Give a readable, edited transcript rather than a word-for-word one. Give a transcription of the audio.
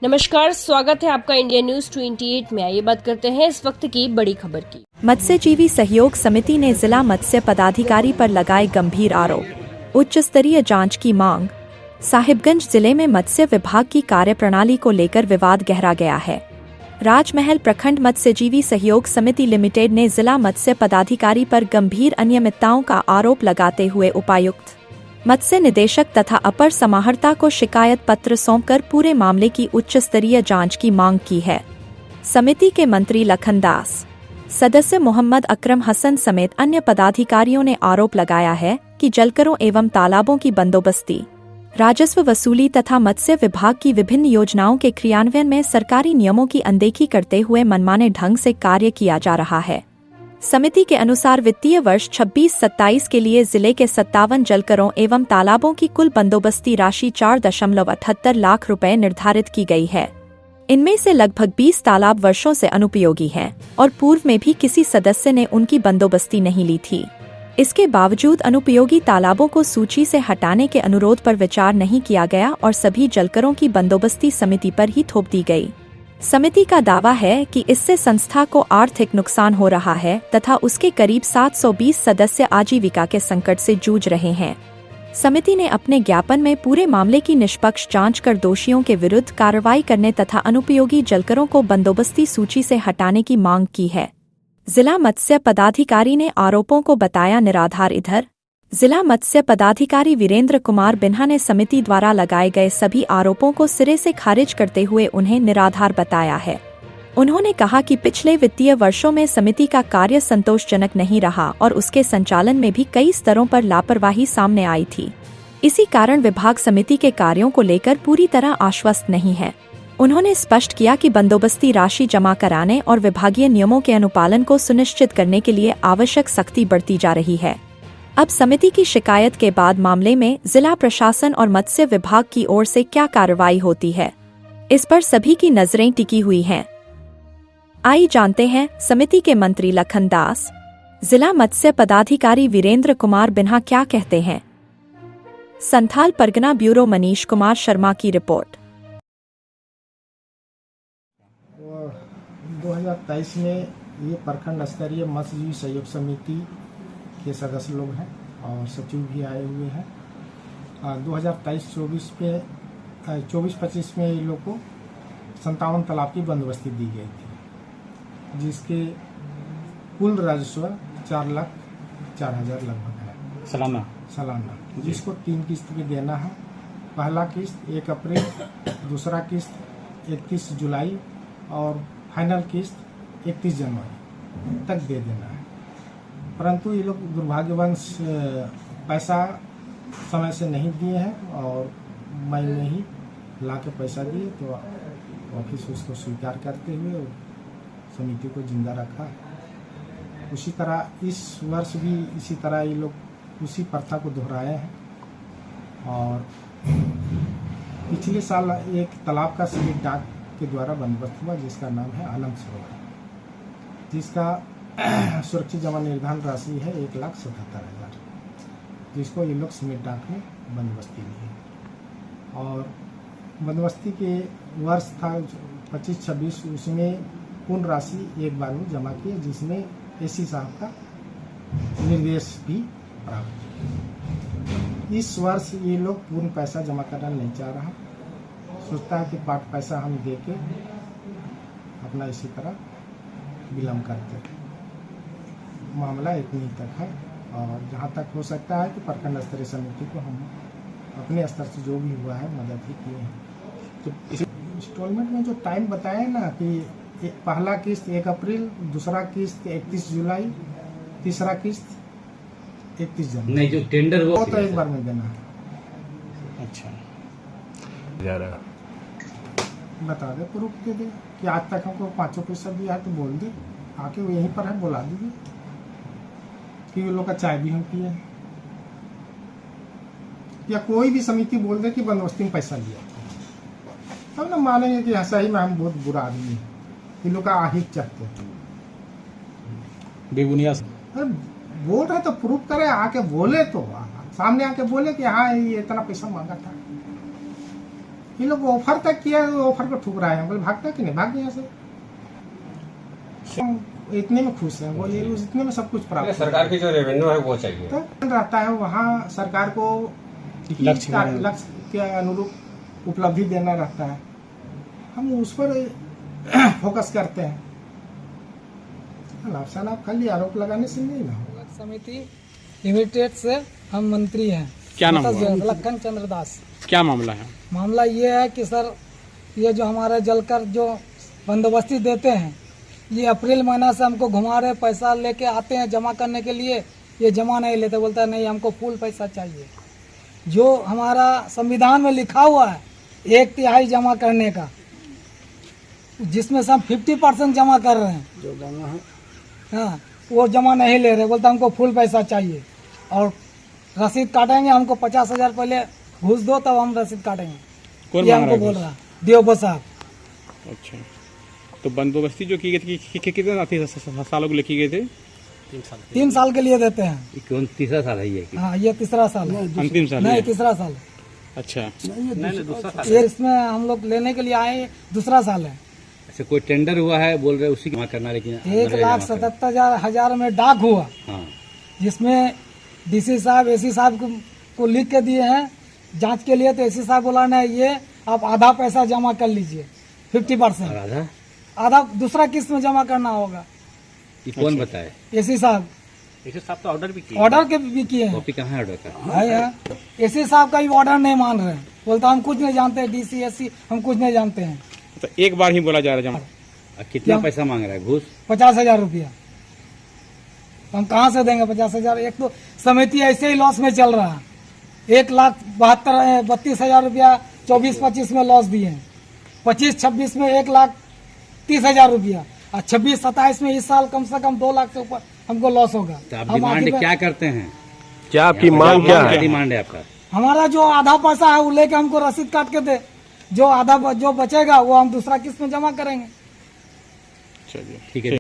नमस्कार, स्वागत है आपका इंडिया न्यूज 28 में। आइए बात करते हैं इस वक्त की बड़ी खबर की। मत्स्यजीवी सहयोग समिति ने जिला मत्स्य पदाधिकारी पर लगाए गंभीर आरोप, उच्च स्तरीय जांच की मांग। साहिबगंज जिले में मत्स्य विभाग की कार्यप्रणाली को लेकर विवाद गहरा गया है। राजमहल प्रखंड मत्स्यजीवी सहयोग समिति लिमिटेड ने जिला मत्स्य पदाधिकारी पर गंभीर अनियमितताओं का आरोप लगाते हुए उपायुक्त, मत्स्य निदेशक तथा अपर समाहर्ता को शिकायत पत्र सौंपकर पूरे मामले की उच्च स्तरीय जांच की मांग की है। समिति के मंत्री लखन दास, सदस्य मोहम्मद अकरम हसन समेत अन्य पदाधिकारियों ने आरोप लगाया है कि जलकरों एवं तालाबों की बंदोबस्ती, राजस्व वसूली तथा मत्स्य विभाग की विभिन्न योजनाओं के क्रियान्वयन में सरकारी नियमों की अनदेखी करते हुए मनमाने ढंग से कार्य किया जा रहा है। समिति के अनुसार वित्तीय वर्ष 26-27 के लिए जिले के 57 जलकरों एवं तालाबों की कुल बंदोबस्ती राशि 4.78 लाख रुपए निर्धारित की गई है। इनमें से लगभग 20 तालाब वर्षों से अनुपयोगी हैं और पूर्व में भी किसी सदस्य ने उनकी बंदोबस्ती नहीं ली थी। इसके बावजूद अनुपयोगी तालाबों को सूची से हटाने के अनुरोध पर विचार नहीं किया गया और सभी जलकरों की बंदोबस्ती समिति पर ही थोप दी गई। समिति का दावा है कि इससे संस्था को आर्थिक नुकसान हो रहा है तथा उसके करीब 720 सदस्य आजीविका के संकट से जूझ रहे हैं। समिति ने अपने ज्ञापन में पूरे मामले की निष्पक्ष जांच कर दोषियों के विरुद्ध कार्रवाई करने तथा अनुपयोगी जलकरों को बंदोबस्ती सूची से हटाने की मांग की है। जिला मत्स्य पदाधिकारी ने आरोपों को बताया निराधार। इधर जिला मत्स्य पदाधिकारी वीरेंद्र कुमार बिन्हा ने समिति द्वारा लगाए गए सभी आरोपों को सिरे से खारिज करते हुए उन्हें निराधार बताया है। उन्होंने कहा कि पिछले वित्तीय वर्षों में समिति का कार्य संतोषजनक नहीं रहा और उसके संचालन में भी कई स्तरों पर लापरवाही सामने आई थी। इसी कारण विभाग समिति के कार्यों को लेकर पूरी तरह आश्वस्त नहीं है। उन्होंने स्पष्ट किया कि बंदोबस्ती राशि जमा कराने और विभागीय नियमों के अनुपालन को सुनिश्चित करने के लिए आवश्यक सख्ती बरती जा रही है। अब समिति की शिकायत के बाद मामले में जिला प्रशासन और मत्स्य विभाग की ओर से क्या कार्रवाई होती है, इस पर सभी की नजरें टिकी हुई हैं। आइए जानते हैं समिति के मंत्री लखन दास, जिला मत्स्य पदाधिकारी वीरेंद्र कुमार बिन्हा क्या कहते हैं। संथाल परगना ब्यूरो मनीष कुमार शर्मा की रिपोर्ट। 2023 में ये प्रखंड स्तरीय मत्स्यजीवी सहयोग समिति के सदस्य लोग हैं और सचिव भी आए हुए हैं। 2023-24 में ये लोग को 57 तालाब की बंदोबस्ती दी गई थी, जिसके कुल राजस्व 4,04,000 लगभग है सालाना, जिसको 3 किस्त में देना है। पहला किस्त 1 अप्रैल, दूसरा किस्त 31 जुलाई और फाइनल किस्त 31 जनवरी तक दे देना है। परंतु ये लोग दुर्भाग्यवश पैसा समय से नहीं दिए हैं और मई में ही ला के पैसा दिए, तो ऑफिस उसको स्वीकार करते हुए समिति को जिंदा रखा। उसी तरह इस वर्ष भी इसी तरह ये लोग उसी प्रथा को दोहराए हैं और पिछले साल एक तालाब का सिविल डाक के द्वारा बंदोबस्त हुआ, जिसका नाम है आलम सरोवर, जिसका सुरक्षित जमा निर्धारण राशि है 1,77,000, जिसको ये लोग सिमेंट डाक में बंदोबस्ती लिए। और बंदोबस्ती के वर्ष था 25-26, उसमें पूर्ण राशि एक बार में जमा की, जिसमें एसी साहब का निर्देश भी प्राप्त किया। इस वर्ष ये लोग पूर्ण पैसा जमा करना नहीं चाह रहा, सोचता है कि पार्ट पैसा हम दे के अपना इसी तरह विलम्ब करते हैं। मामला इतनी तक है और जहाँ तक हो सकता है कि प्रखंड स्तरीय समिति को हम अपने स्तर से जो भी हुआ है मदद ही किए हैं। तो इस इंस्टॉलमेंट में जो टाइम बताया ना कि पहला किस्त 1 अप्रैल, दूसरा किस्त 31 जुलाई, तीसरा किस्त 31 जनवरी। नहीं, जो टेंडर वो तो एक बार में देना है। अच्छा, बता दे, प्रूफ दे दे कि आज तक हमको 5 पैसा दिया है, तो बोल दे, आके वो यहीं पर है, बुला दीजिए कि ये लोग का चाय भी हम पिए, या कोई भी समिति बोल दे कि बंदोबस्ती में पैसा लिया, तब ना मानेंगे कि सही में हम बहुत बुरा आदमी है। ये लोग का आहित चाहते हैं बेबुनियाद। बोल रहे तो प्रूफ करे, आके बोले, तो सामने आके बोले कि हाँ ये इतना पैसा मांगा था। ये लोग ऑफर तक किया, ऑफर को ठुकराए हैं। बोले भागता कि नहीं, भाग यहाँ से। हम इतने में खुश हैं, बोले इतने में सब कुछ प्राप्त है। सरकार की जो रेवेन्यू है वो चाहिए तो रहता है वहाँ सरकार को लक्ष्य के अनुरूप उपलब्धि देना रहता है, हम उस पर फोकस करते हैं। आप खाली आरोप लगाने से नहीं ना होगा। समिति लिमिटेड से हम मंत्री हैं। क्या नाम हुआ? लखन चंद्र दास। क्या मामला है? मामला ये है कि सर ये जो हमारे जलकर जो बंदोबस्ती देते हैं, ये अप्रैल महीना से हमको घुमा रहे, पैसा लेके आते हैं जमा करने के लिए, ये जमा नहीं लेते, बोलता है नहीं हमको फुल पैसा चाहिए। जो हमारा संविधान में लिखा हुआ है 1/3 जमा करने का, जिसमें से हम 50% जमा कर रहे हैं, जो जमा है हाँ वो जमा नहीं ले रहे, बोलता हमको फुल पैसा चाहिए और रसीद काटेंगे, हमको 50,000 पहले घूस दो तब हम रसीद काटेंगे। कौन ये मांग हमको रहा है बोल रहा देवबो साहब। अच्छा, तो बंदोबस्ती जो की गई थी कितने सालों के लिए की गई थी? 3 साल के लिए देते हैं। कौन तीसरा साल है ये? हाँ ये तीसरा साल है। अंतिम साल नहीं है? तीसरा साल है। अच्छा, ये इसमें हम लोग लेने के लिए आए, दूसरा साल है। अच्छा, कोई टेंडर हुआ है बोल रहे उसी जमा करना, लेकिन 1,77,000 में डाक हुआ, हाँ, जिसमें डीसी साहब एसी साहब को लिख के दिए हैं जांच के लिए। तो एसी साहब बोला नहीं, ये आप आधा पैसा जमा कर लीजिए, 50%। आधा आधा दूसरा किस्त में जमा करना होगा। ये कौन बताए? एसी साहब। एसी साहब तो ऑर्डर भी किए, ऑर्डर के भी किए हैं। कॉपी कहाँ है ऑर्डर का? है एसी साहब का भी ऑर्डर नहीं मान रहे हैं, बोलता हम कुछ नहीं जानते, डीसी एसी हम कुछ नहीं जानते हैं। तो एक बार ही बोला जा रहा है जमा। कितना पैसा मांग रहा है घूस? 50,000 रुपया। हम कहाँ से देंगे 50,000? एक तो समिति ऐसे ही लॉस में चल रहा है। 1,32,000 रुपया 24-25 में लॉस दिए हैं, 25-26 में 1,30,000 रुपया, और 26-27 में इस साल कम से कम 2 लाख से ऊपर हमको लॉस होगा। तो आप डिमांड क्या करते हैं? क्या आपकी मांग क्या है? डिमांड है आपका? हमारा जो आधा पैसा है वो लेके हमको रसीद काट के दे, जो आधा जो बचेगा वो हम दूसरा किस्त में जमा करेंगे। चलिए ठीक है।